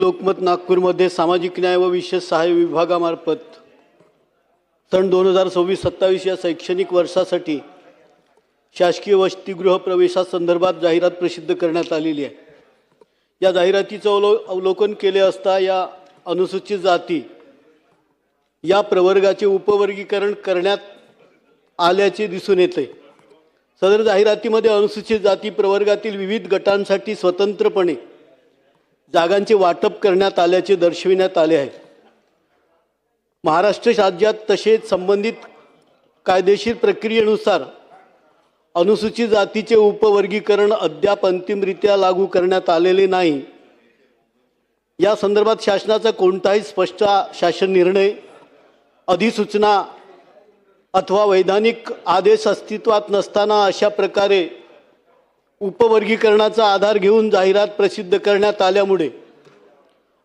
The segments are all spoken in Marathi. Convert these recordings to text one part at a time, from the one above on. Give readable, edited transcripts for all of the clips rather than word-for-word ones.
लोकमत नागपूरमध्ये सामाजिक न्याय व विशेष सहाय्य विभागामार्फत सन 2026-27 या शैक्षणिक वर्षासाठी शासकीय वसतिगृह प्रवेशासंदर्भात जाहिरात प्रसिद्ध करण्यात आलेली आहे। या जाहिरातीचं अवलोकन केले असता या अनुसूचित जाती या प्रवर्गाचे उपवर्गीकरण करण्यात आल्याचे दिसून येते। सदर जाहिरातीमध्ये अनुसूचित जाती प्रवर्गातील विविध गटांसाठी स्वतंत्रपणे जागांचे वाटप करण्यात आल्याचे दर्शविण्यात आले आहे। महाराष्ट्र राज्यात तसेच संबंधित कायदेशीर प्रक्रियेनुसार अनुसूचित जातीचे उपवर्गीकरण अद्याप अंतिमरित्या लागू करण्यात आलेले नाही। या संदर्भात शासनाचा कोणताही स्पष्ट शासन निर्णय, अधिसूचना अथवा वैधानिक आदेश अस्तित्वात नसताना अशा प्रकारे उपवर्गीकरणाचा आधार घेऊन जाहिरात प्रसिद्ध करण्यात आल्यामुळे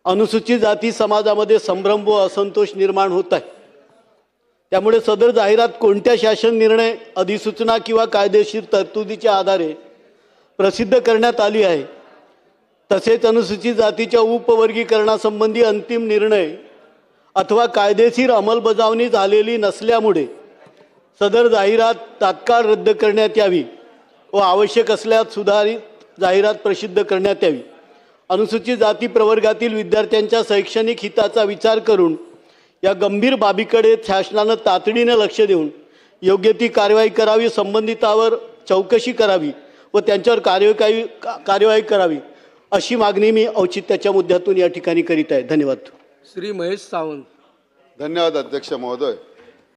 अनुसूचित जाती समाजामध्ये संभ्रम व असंतोष निर्माण होत आहे। त्यामुळे सदर जाहिरात कोणत्या शासन निर्णय, अधिसूचना किंवा कायदेशीर तरतुदीच्या आधारे प्रसिद्ध करण्यात आली आहे, तसेच अनुसूचित जातीच्या उपवर्गीकरणासंबंधी अंतिम निर्णय अथवा कायदेशीर अंमलबजावणी झालेली नसल्यामुळे सदर जाहिरात तात्काळ रद्द करण्यात यावी व आवश्यक असल्यास सुधारित जाहिरात प्रसिद्ध करण्यात यावी। अनुसूचित जाती प्रवर्गातील विद्यार्थ्यांच्या शैक्षणिक हिताचा विचार करून या गंभीर बाबीकडे शासनाने तातडीने लक्ष देऊन योग्य ती कार्यवाही करावी, संबंधितावर चौकशी करावी व त्यांच्यावर कार्यवाही करावी अशी मागणी मी औचित्याच्या मुद्द्यातून या ठिकाणी करीत आहे। धन्यवाद। श्री महेश सावंत। धन्यवाद अध्यक्ष महोदय।